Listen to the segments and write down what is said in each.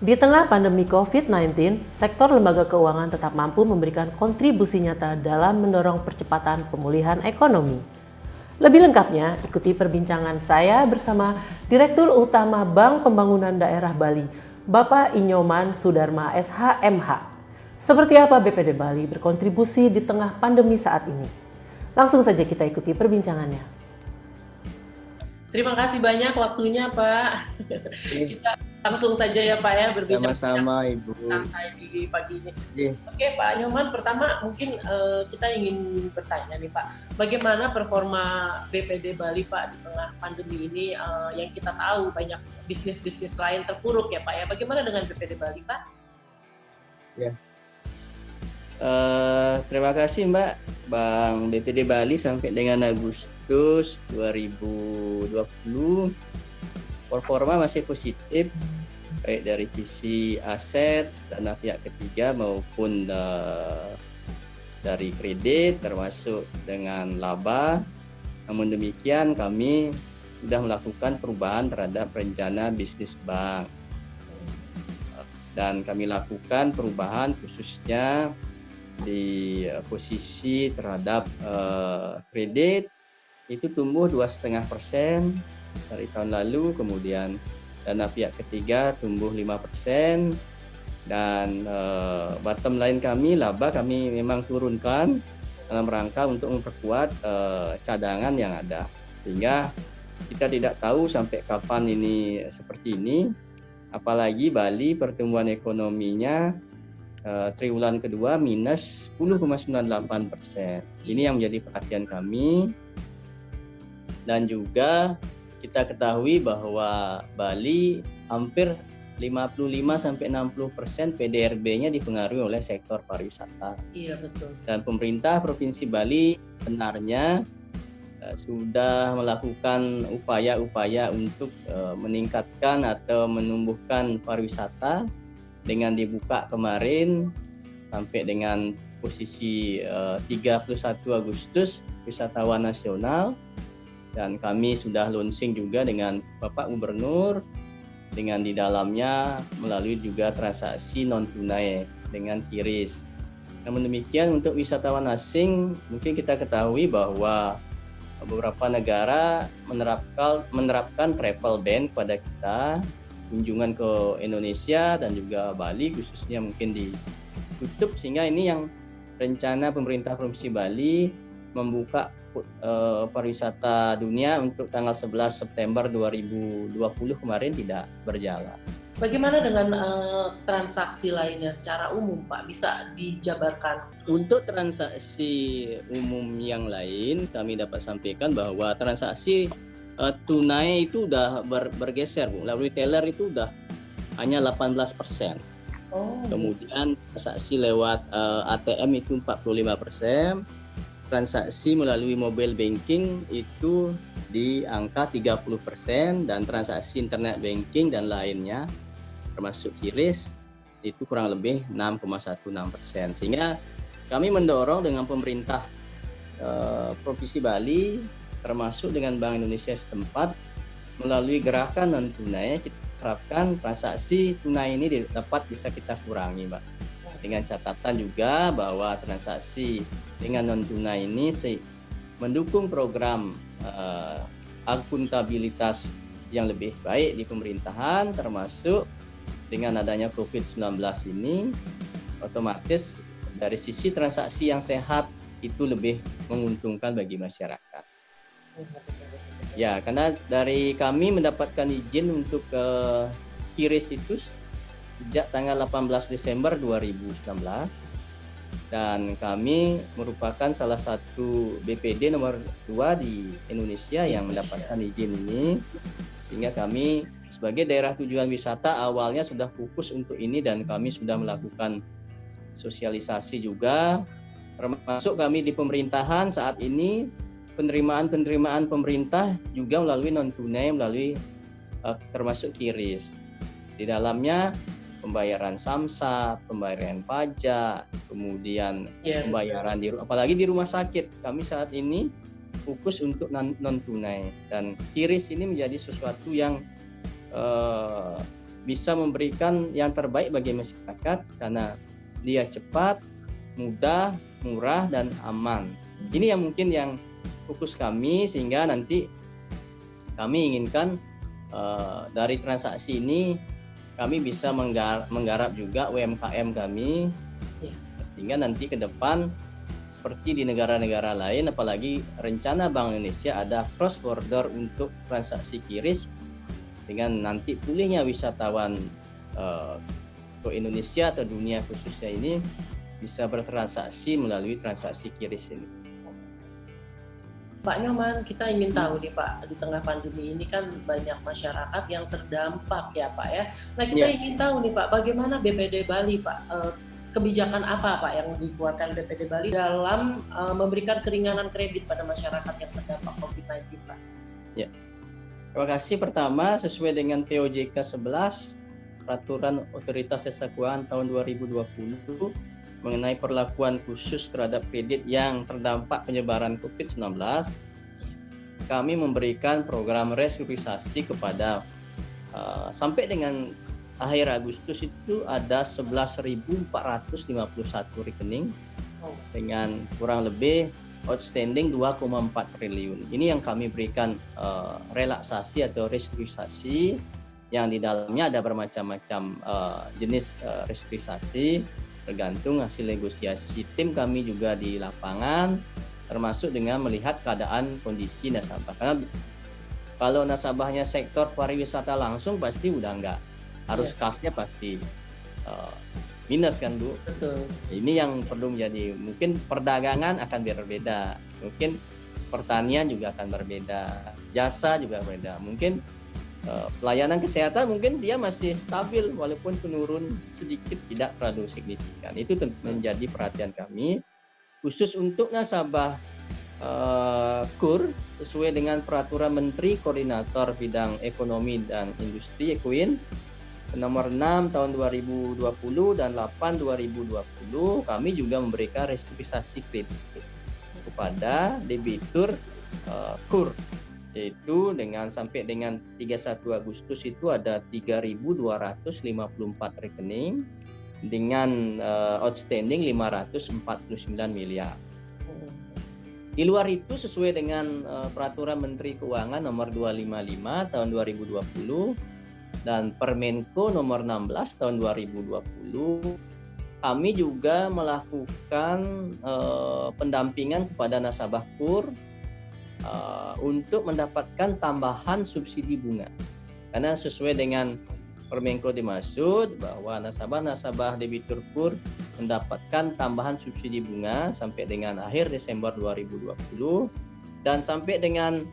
Di tengah pandemi COVID-19, sektor lembaga keuangan tetap mampu memberikan kontribusi nyata dalam mendorong percepatan pemulihan ekonomi. Lebih lengkapnya, ikuti perbincangan saya bersama Direktur Utama Bank Pembangunan Daerah Bali, Bapak Inyoman Sudarma SHMH. Seperti apa BPD Bali berkontribusi di tengah pandemi saat ini? Langsung saja kita ikuti perbincangannya. Terima kasih banyak waktunya, Pak. Kita langsung saja ya, Pak, ya, berbincang sama-sama, Ibu. Santai di pagi ini. Oke, Pak Nyoman, pertama mungkin kita ingin bertanya nih, Pak, bagaimana performa BPD Bali, Pak, di tengah pandemi ini yang kita tahu banyak bisnis-bisnis lain terpuruk ya, Pak, ya. Bagaimana dengan BPD Bali, Pak? Ya. Terima kasih, Mbak. Bank BPD Bali sampai dengan Agustus 2020 performa masih positif, baik dari sisi aset, dana pihak ketiga maupun dari kredit, termasuk dengan laba. Namun demikian, kami sudah melakukan perubahan terhadap rencana bisnis bank. Dan kami lakukan perubahan khususnya di posisi terhadap kredit, itu tumbuh 2,5% dari tahun lalu, kemudian dana pihak ketiga tumbuh 5%, dan bottom line kami, laba kami memang turunkan dalam rangka untuk memperkuat cadangan yang ada, sehingga kita tidak tahu sampai kapan ini seperti ini, apalagi Bali pertumbuhan ekonominya triwulan kedua minus 10,98%. Ini yang menjadi perhatian kami. Dan juga kita ketahui bahwa Bali hampir 55-60% PDRB-nya dipengaruhi oleh sektor pariwisata. Iya, betul. Dan pemerintah Provinsi Bali benarnya sudah melakukan upaya-upaya untuk meningkatkan atau menumbuhkan pariwisata dengan dibuka kemarin sampai dengan posisi 31 Agustus wisatawan nasional. Dan kami sudah launching juga dengan Bapak Gubernur, dengan di dalamnya melalui juga transaksi non tunai dengan QRIS. Namun demikian, untuk wisatawan asing mungkin kita ketahui bahwa beberapa negara menerapkan travel ban pada kita, kunjungan ke Indonesia dan juga Bali khususnya mungkin ditutup, sehingga ini yang rencana pemerintah Provinsi Bali membuka pariwisata dunia untuk tanggal 11 September 2020 kemarin tidak berjalan. Bagaimana dengan transaksi lainnya secara umum, Pak? Bisa dijabarkan? Untuk transaksi umum yang lain, kami dapat sampaikan bahwa transaksi tunai itu udah bergeser, Bu. Lalu retailer itu udah hanya 18%. Kemudian transaksi lewat ATM itu 45%. Transaksi melalui mobile banking itu di angka 30%, dan transaksi internet banking dan lainnya termasuk QRIS itu kurang lebih 6,16%. Sehingga kami mendorong dengan pemerintah Provinsi Bali termasuk dengan Bank Indonesia setempat melalui gerakan non tunai, kita harapkan transaksi tunai ini dapat bisa kita kurangi, Mbak. Dengan catatan juga bahwa transaksi dengan non tunai ini mendukung program akuntabilitas yang lebih baik di pemerintahan, termasuk dengan adanya COVID-19 ini, otomatis dari sisi transaksi yang sehat itu lebih menguntungkan bagi masyarakat. Ya, karena dari kami mendapatkan izin untuk QRIS itu sejak tanggal 18 Desember 2019, dan kami merupakan salah satu BPD nomor 2 di Indonesia yang mendapatkan izin ini, sehingga kami sebagai daerah tujuan wisata awalnya sudah fokus untuk ini, dan kami sudah melakukan sosialisasi juga, termasuk kami di pemerintahan saat ini penerimaan pemerintah juga melalui non tunai, melalui termasuk QRIS. Di dalamnya pembayaran samsat, pembayaran pajak, kemudian pembayaran apalagi di rumah sakit. Kami saat ini fokus untuk non tunai, dan QRIS ini menjadi sesuatu yang bisa memberikan yang terbaik bagi masyarakat karena dia cepat, mudah, murah, dan aman. Ini yang mungkin yang fokus kami, sehingga nanti kami inginkan dari transaksi ini kami bisa menggarap juga UMKM kami, sehingga nanti ke depan seperti di negara-negara lain, apalagi rencana Bank Indonesia ada cross border untuk transaksi QRIS, dengan nanti pulihnya wisatawan ke Indonesia atau dunia khususnya ini bisa bertransaksi melalui transaksi QRIS ini. Pak Nyoman, kita ingin tahu nih Pak, di tengah pandemi ini kan banyak masyarakat yang terdampak ya Pak ya. Nah kita ingin tahu nih Pak, bagaimana BPD Bali Pak, kebijakan apa Pak yang dikeluarkan BPD Bali dalam memberikan keringanan kredit pada masyarakat yang terdampak COVID-19 Pak? Ya, terima kasih. Pertama, sesuai dengan POJK 11, Peraturan Otoritas Jasa Keuangan tahun 2020, mengenai perlakuan khusus terhadap kredit yang terdampak penyebaran COVID-19, kami memberikan program restrukturisasi kepada sampai dengan akhir Agustus itu ada 11.451 rekening dengan kurang lebih outstanding 2,4 triliun. Ini yang kami berikan relaksasi atau restrukturisasi, yang di dalamnya ada bermacam-macam jenis restrukturisasi, tergantung hasil negosiasi tim kami juga di lapangan, termasuk dengan melihat keadaan kondisi nasabah. Karena kalau nasabahnya sektor pariwisata langsung pasti udah enggak, harus kasnya pasti minus kan Bu. Betul. Ini yang perlu menjadi, mungkin perdagangan akan berbeda, mungkin pertanian juga akan berbeda, jasa juga berbeda, mungkin pelayanan kesehatan mungkin dia masih stabil walaupun penurun sedikit, tidak terlalu signifikan. Itu menjadi perhatian kami khusus untuk nasabah KUR sesuai dengan Peraturan Menteri Koordinator Bidang Ekonomi dan Industri (EKUIN) nomor 6 tahun 2020 dan 8 2020. Kami juga memberikan restrukturisasi kredit kepada debitur KUR, yaitu dengan sampai dengan 31 Agustus itu ada 3.254 rekening dengan outstanding 549 miliar. Di luar itu sesuai dengan Peraturan Menteri Keuangan nomor 255 tahun 2020 dan Permenko nomor 16 tahun 2020, kami juga melakukan pendampingan kepada nasabah KUR untuk mendapatkan tambahan subsidi bunga. Karena sesuai dengan Permenko dimaksud bahwa nasabah-nasabah debitur KUR mendapatkan tambahan subsidi bunga sampai dengan akhir Desember 2020, dan sampai dengan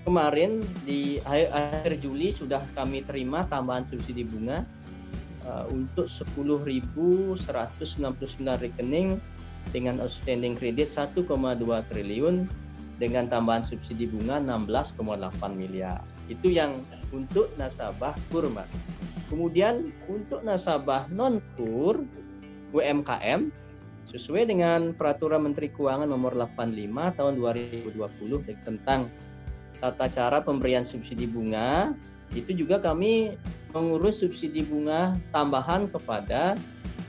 kemarin di akhir Juli sudah kami terima tambahan subsidi bunga untuk 10.169 rekening dengan outstanding kredit 1,2 triliun dengan tambahan subsidi bunga 16,8 miliar. Itu yang untuk nasabah KUR, Mas. Kemudian untuk nasabah non-KUR UMKM sesuai dengan Peraturan Menteri Keuangan nomor 85 tahun 2020 tentang tata cara pemberian subsidi bunga, itu juga kami mengurus subsidi bunga tambahan kepada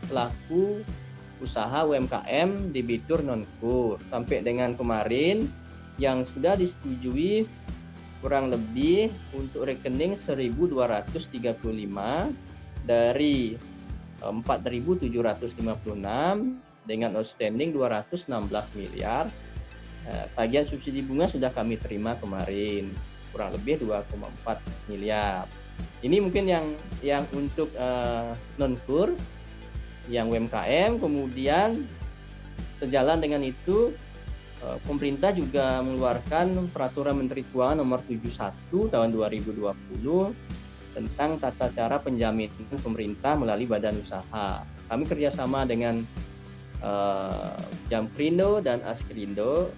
pelaku usaha UMKM debitur non-KUR. Sampai dengan kemarin yang sudah disetujui kurang lebih untuk rekening 1.235 dari 4.756 dengan outstanding 216 miliar. Tagihan subsidi bunga sudah kami terima kemarin kurang lebih 2,4 miliar. Ini mungkin yang untuk non-KUR, yang UMKM. Kemudian sejalan dengan itu pemerintah juga mengeluarkan Peraturan Menteri Keuangan nomor 71 tahun 2020 tentang tata cara penjaminan pemerintah melalui badan usaha. Kami kerjasama dengan Jamkrindo dan Askrindo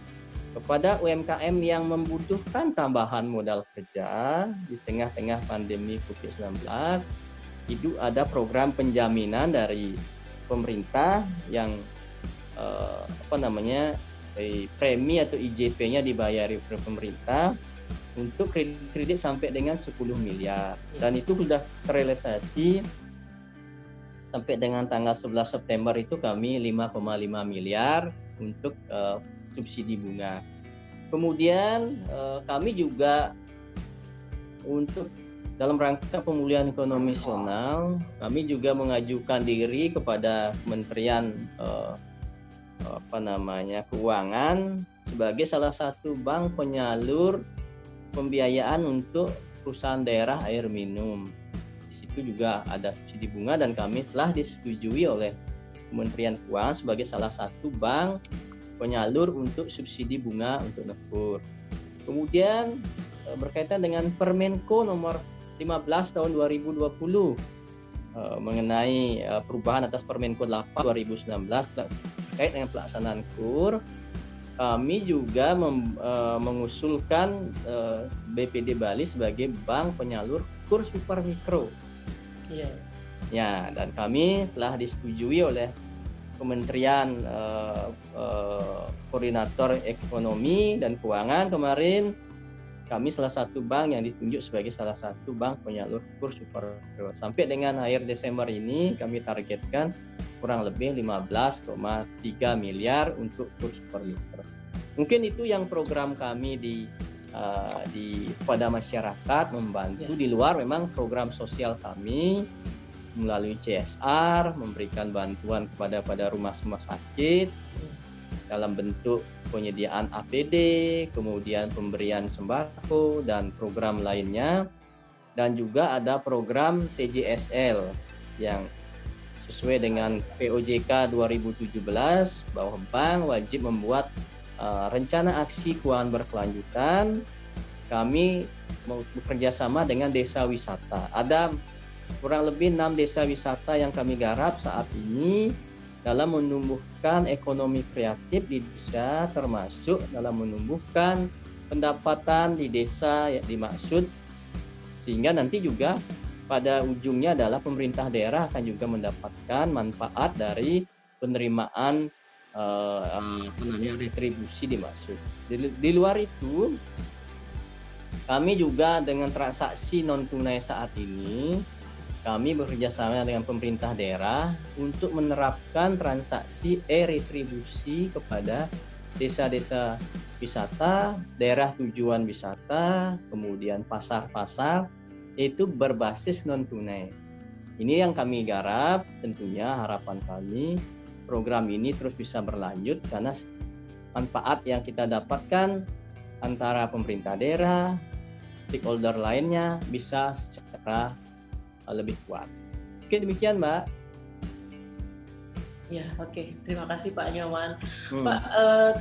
kepada UMKM yang membutuhkan tambahan modal kerja di tengah-tengah pandemi COVID-19. Itu ada program penjaminan dari pemerintah yang premi atau IJP-nya dibayari oleh pemerintah untuk kredit sampai dengan 10 miliar. Dan itu sudah terrealisasi sampai dengan tanggal 11 September itu kami 5,5 miliar untuk subsidi bunga. Kemudian kami juga untuk dalam rangka pemulihan ekonomi nasional, kami juga mengajukan diri kepada Kementerian Keuangan sebagai salah satu bank penyalur pembiayaan untuk perusahaan daerah air minum. Di situ juga ada subsidi bunga dan kami telah disetujui oleh Kementerian Keuangan sebagai salah satu bank penyalur untuk subsidi bunga untuk nefur. Kemudian berkaitan dengan Permenko nomor 15 tahun 2020 mengenai perubahan atas Permenko 8 2019 terkait dengan pelaksanaan KUR, kami juga mengusulkan BPD Bali sebagai bank penyalur KUR super mikro. Ya, dan kami telah disetujui oleh Kementerian Koordinator Ekonomi dan Keuangan kemarin. Kami salah satu bank yang ditunjuk sebagai salah satu bank penyalur KUR super mikro. Sampai dengan akhir Desember ini kami targetkan kurang lebih 15,3 miliar untuk KUR super mikro. Mungkin itu yang program kami di pada masyarakat membantu. Di luar memang program sosial kami melalui CSR memberikan bantuan kepada rumah sakit dalam bentuk penyediaan APD, kemudian pemberian sembako dan program lainnya, dan juga ada program TJSL yang sesuai dengan POJK 2017 bahwa bank wajib membuat rencana aksi keuangan berkelanjutan. Kami mau bekerja sama dengan desa wisata. Ada kurang lebih 6 desa wisata yang kami garap saat ini dalam menumbuhkan ekonomi kreatif di desa, termasuk dalam menumbuhkan pendapatan di desa yang dimaksud, sehingga nanti juga pada ujungnya adalah pemerintah daerah akan juga mendapatkan manfaat dari penerimaan retribusi dimaksud. Di luar itu, kami juga dengan transaksi non tunai saat ini kami bekerjasama dengan pemerintah daerah untuk menerapkan transaksi e-retribusi kepada desa-desa wisata, daerah tujuan wisata, kemudian pasar-pasar, itu berbasis non-tunai. Ini yang kami garap, tentunya harapan kami program ini terus bisa berlanjut karena manfaat yang kita dapatkan antara pemerintah daerah, stakeholder lainnya bisa secara lebih kuat. Oke, demikian Mbak. Ya, oke. Terima kasih Pak Nyoman. Pak,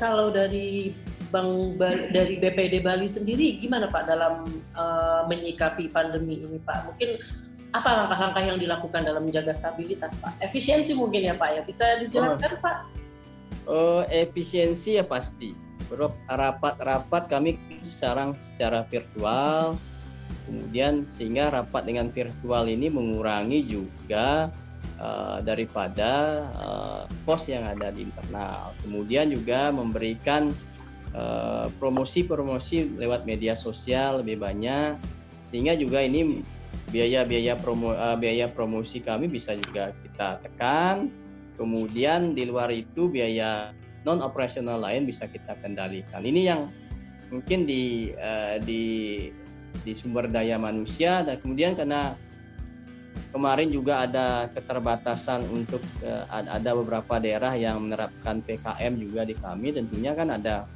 kalau dari dari BPD Bali sendiri gimana Pak dalam menyikapi pandemi ini Pak? Mungkin apa langkah-langkah yang dilakukan dalam menjaga stabilitas Pak? Efisiensi mungkin ya Pak ya, bisa dijelaskan Pak? Efisiensi ya pasti. Rapat-rapat kami secara virtual. Kemudian sehingga rapat dengan virtual ini mengurangi juga daripada kos yang ada di internal. Kemudian juga memberikan promosi lewat media sosial lebih banyak, sehingga juga ini biaya promosi kami bisa juga kita tekan. Kemudian di luar itu biaya non operasional lain bisa kita kendalikan. Ini yang mungkin di sumber daya manusia, dan kemudian karena kemarin juga ada keterbatasan untuk ada beberapa daerah yang menerapkan PKM juga di kami, tentunya kan ada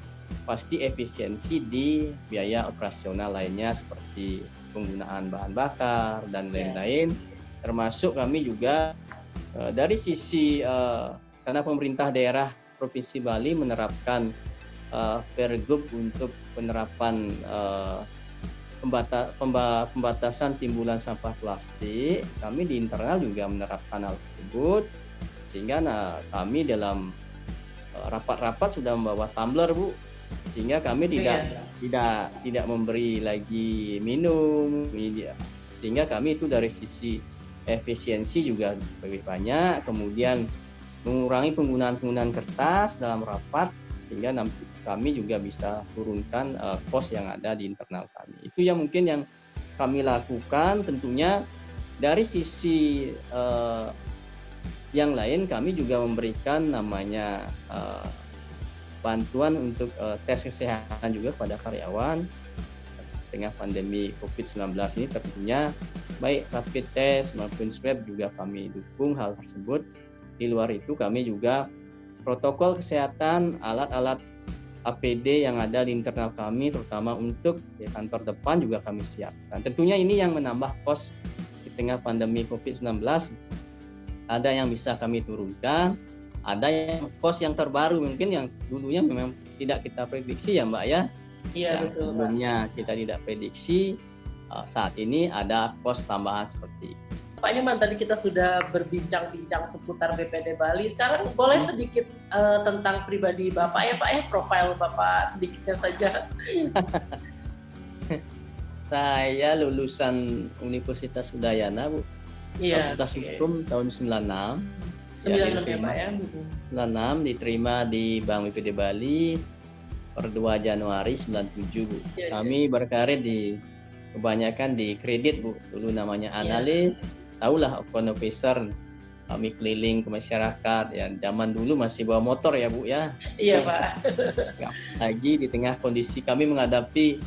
pasti efisiensi di biaya operasional lainnya seperti penggunaan bahan bakar dan lain-lain, termasuk kami juga dari sisi karena pemerintah daerah Provinsi Bali menerapkan Pergub untuk penerapan pembatasan timbulan sampah plastik. Kami di internal juga menerapkan hal tersebut, sehingga kami dalam rapat-rapat sudah membawa tumbler Bu, sehingga kami tidak memberi lagi minum, sehingga kami itu dari sisi efisiensi juga lebih banyak. Kemudian mengurangi penggunaan kertas dalam rapat, sehingga kami juga bisa turunkan cost yang ada di internal kami. Itu yang mungkin yang kami lakukan. Tentunya dari sisi yang lain kami juga memberikan namanya bantuan untuk tes kesehatan juga pada karyawan. Tengah pandemi COVID-19 ini tentunya baik rapid test maupun swab juga kami dukung hal tersebut. Di luar itu kami juga protokol kesehatan, alat-alat APD yang ada di internal kami, terutama untuk di kantor depan juga kami siapkan. Tentunya ini yang menambah kos di tengah pandemi COVID-19. Ada yang bisa kami turunkan, ada yang kos yang terbaru mungkin yang dulunya memang tidak kita prediksi ya Mbak ya. Iya, Yang betul, Pak. sebelumnya kita tidak prediksi, saat ini ada kos tambahan seperti itu. Pak Nyoman, tadi kita sudah berbincang-bincang seputar BPD Bali. Sekarang boleh sedikit tentang pribadi Bapak ya Pak ya, profil Bapak sedikitnya saja. Saya lulusan Universitas Udayana, Bu. Iya. Fakultas Hukum tahun 96. 96 ya Pak ya. 96 diterima di Bank BPD Bali per 2 Januari 97, Bu. Iya, Kami berkarir kebanyakan di kredit, Bu. Dulu namanya analis. Tahulah account officer, kami keliling ke masyarakat ya. Zaman dulu masih bawa motor ya Bu ya. Iya Pak. Lagi di tengah kondisi kami menghadapi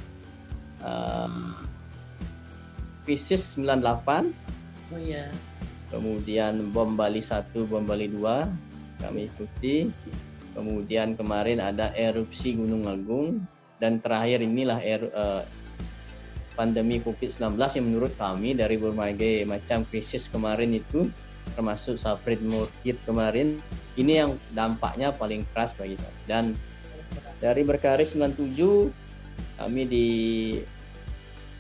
krisis 98, Oh iya. kemudian bom Bali 1, bom Bali 2 kami ikuti. Kemudian kemarin ada erupsi Gunung Agung, dan terakhir inilah pandemi COVID-19 yang menurut kami dari berbagai macam krisis kemarin itu, termasuk subprime mortgage kemarin, ini yang dampaknya paling keras bagi kami. Dan dari berkarir 97, kami di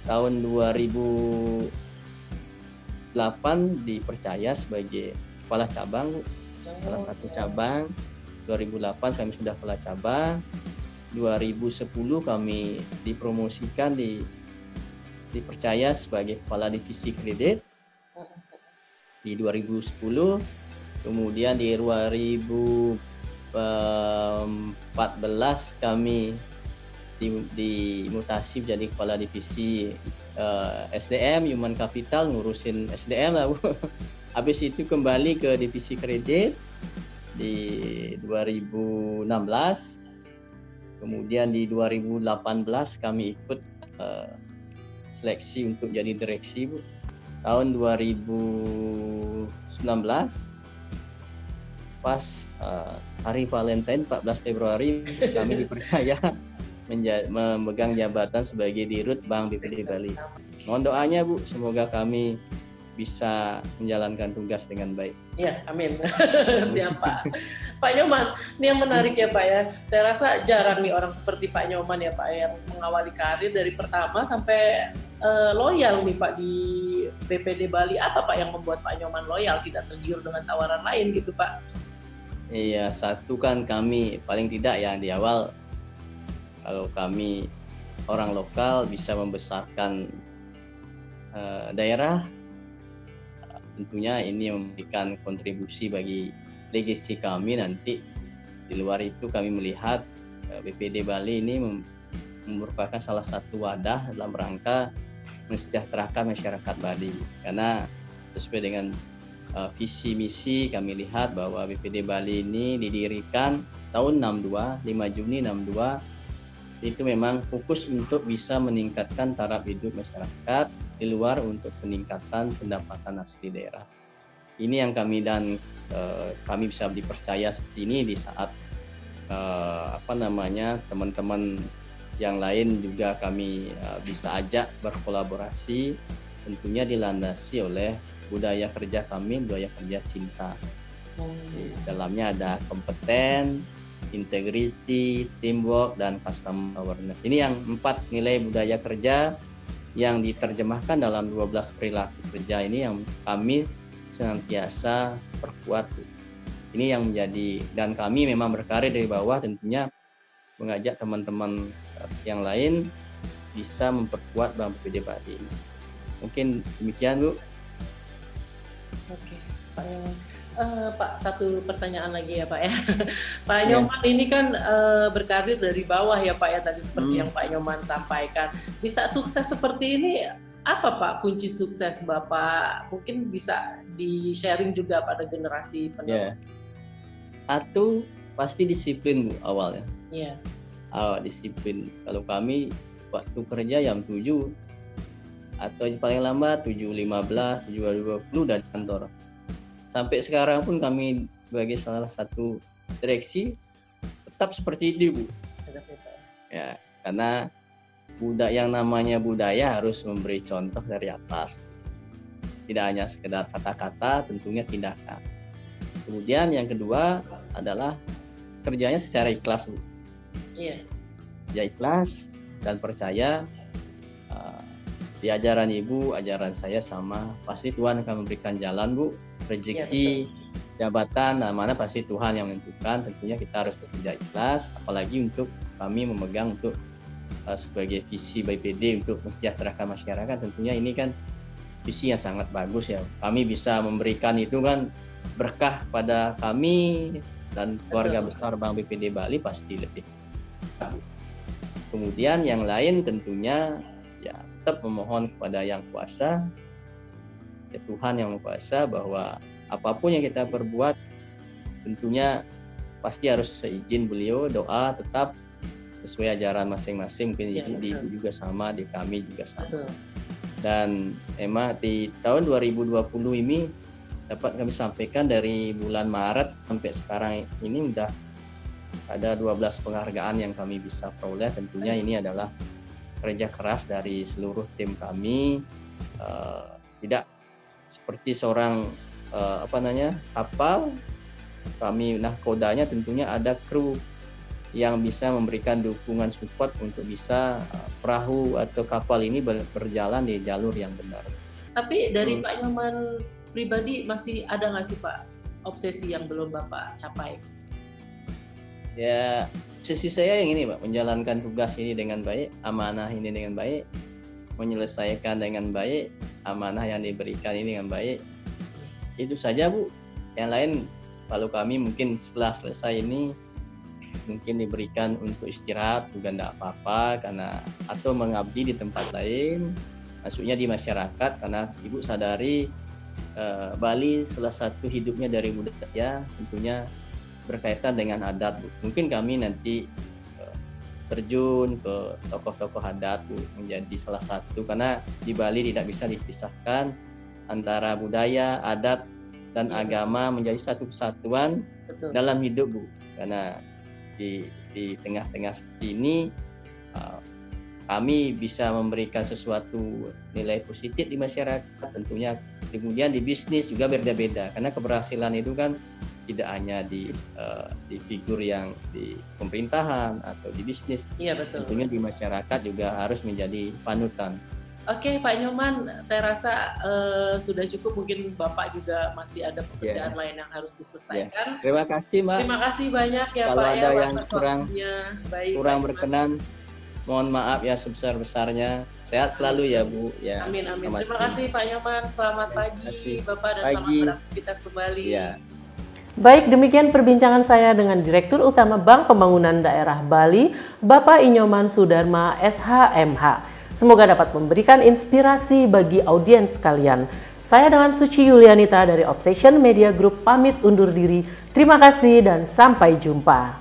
tahun 2008 dipercaya sebagai kepala cabang, salah satu cabang. 2008 kami sudah kepala cabang. 2010 kami dipromosikan dipercaya sebagai kepala divisi kredit di 2010. Kemudian di 2014 kami dimutasi menjadi kepala divisi SDM, Human Capital, ngurusin SDM lah Bu. Habis itu kembali ke divisi kredit di 2016. Kemudian di 2018 kami ikut seleksi untuk jadi direksi, Bu. Tahun 2019 pas hari Valentine 14 Februari kami dipercaya memegang jabatan sebagai Dirut Bank BPD Bali. Mohon doanya Bu, semoga kami bisa menjalankan tugas dengan baik. Iya, amin. Siap Pak. Pak Nyoman, ini yang menarik ya Pak ya. Saya rasa jarang nih orang seperti Pak Nyoman ya Pak, yang mengawali karir dari pertama sampai loyal nih Pak di BPD Bali. Apa Pak yang membuat Pak Nyoman loyal, tidak tergiur dengan tawaran lain gitu Pak? Iya, satu kan kami paling tidak ya di awal, kalau kami orang lokal bisa membesarkan daerah, tentunya ini memberikan kontribusi bagi legasi kami nanti. Di luar itu kami melihat BPD Bali ini merupakan salah satu wadah dalam rangka mensejahterakan masyarakat Bali. Karena sesuai dengan visi misi, kami lihat bahwa BPD Bali ini didirikan tahun 62, 5 Juni 62. Itu memang fokus untuk bisa meningkatkan taraf hidup masyarakat, di luar untuk peningkatan pendapatan asli daerah. Ini yang kami kami bisa dipercaya seperti ini di saat teman-teman yang lain juga kami bisa ajak berkolaborasi, tentunya dilandasi oleh budaya kerja kami, budaya kerja cinta. Di dalamnya ada kompeten, integrity, teamwork, dan customer awareness. Ini yang 4 nilai budaya kerja yang diterjemahkan dalam 12 perilaku kerja ini yang kami senantiasa perkuat. Ini yang menjadi, dan kami memang berkarir dari bawah, tentunya mengajak teman-teman yang lain bisa memperkuat Bank BPD Bali ini. Mungkin demikian Bu. Oke, Pak Nyoman. Pak, satu pertanyaan lagi ya Pak ya. Pak Ya. Nyoman ini kan berkarir dari bawah ya Pak ya, tadi seperti yang Pak Nyoman sampaikan. Bisa sukses seperti ini, apa Pak kunci sukses Bapak? Mungkin bisa di-sharing juga pada generasi penerus. Satu, pasti disiplin Bu awalnya. Iya. Disiplin. Kalau kami waktu kerja jam 7 atau paling lambat 7.15, 7.20 dari kantor. Sampai sekarang pun kami sebagai salah satu direksi tetap seperti itu Bu. Ya, karena yang namanya budaya harus memberi contoh dari atas. Tidak hanya sekedar kata-kata, tentunya tindakan. Kemudian yang kedua adalah kerjanya secara ikhlas Bu. Iya. Ya ikhlas dan percaya di ajaran Ibu, ajaran saya sama. Pasti Tuhan akan memberikan jalan Bu, rezeki, jabatan, mana pasti Tuhan yang menentukan. Tentunya kita harus bekerja ikhlas, apalagi untuk kami memegang untuk sebagai visi BPD untuk mensejahterakan masyarakat. Tentunya ini kan visi yang sangat bagus ya. Kami bisa memberikan itu kan berkah pada kami dan keluarga besar Bank BPD Bali pasti lebih. Kemudian yang lain tentunya ya tetap memohon kepada Yang Kuasa, ya Tuhan Yang Kuasa, bahwa apapun yang kita perbuat tentunya pasti harus seizin beliau, doa tetap sesuai ajaran masing-masing. Mungkin ya, di juga sama, di kami juga sama. Betul. Dan emang di tahun 2020 ini dapat kami sampaikan dari bulan Maret sampai sekarang ini udah ada 12 penghargaan yang kami bisa peroleh. Tentunya ini adalah kerja keras dari seluruh tim kami, tidak seperti seorang kapal kami nahkodanya. Tentunya ada kru yang bisa memberikan dukungan support untuk bisa perahu atau kapal ini berjalan di jalur yang benar. Tapi dari Pak Nyoman pribadi masih ada nggak sih Pak obsesi yang belum Bapak capai? Ya, obsesi saya yang ini Pak, menjalankan tugas ini dengan baik, amanah ini dengan baik, menyelesaikan dengan baik, amanah yang diberikan ini dengan baik. Itu saja Bu. Yang lain kalau kami mungkin setelah selesai ini mungkin diberikan untuk istirahat juga enggak apa-apa, karena atau mengabdi di tempat lain, maksudnya di masyarakat, karena Ibu sadari Bali salah satu hidupnya dari budaya, tentunya berkaitan dengan adat Bu. Mungkin kami nanti terjun ke tokoh-tokoh adat Bu, menjadi salah satu, karena di Bali tidak bisa dipisahkan antara budaya, adat dan agama menjadi satu kesatuan. Betul. Dalam hidup Bu. Karena di tengah-tengah ini kami bisa memberikan sesuatu nilai positif di masyarakat, tentunya kemudian di bisnis juga beda-beda, karena keberhasilan itu kan tidak hanya di figur yang di pemerintahan atau di bisnis. Iya, betul. Tentunya di masyarakat juga harus menjadi panutan. Oke Pak Nyoman, saya rasa sudah cukup. Mungkin Bapak juga masih ada pekerjaan lain yang harus diselesaikan. Terima kasih Mbak. Terima kasih banyak ya Kalau Pak. Kalau ada yang kurang Baik, berkenan, mohon maaf ya sebesar-besarnya. Sehat selalu ya Bu. Ya. Amin. Terima kasih Pak Nyoman. Selamat pagi Bapak dan selamat beraktivitas kembali. Ya. Baik, demikian perbincangan saya dengan Direktur Utama Bank Pembangunan Daerah Bali, Bapak Inyoman Sudarma, SHMH. Semoga dapat memberikan inspirasi bagi audiens kalian. Saya dengan Suci Yulianita dari Obsession Media Group pamit undur diri. Terima kasih dan sampai jumpa.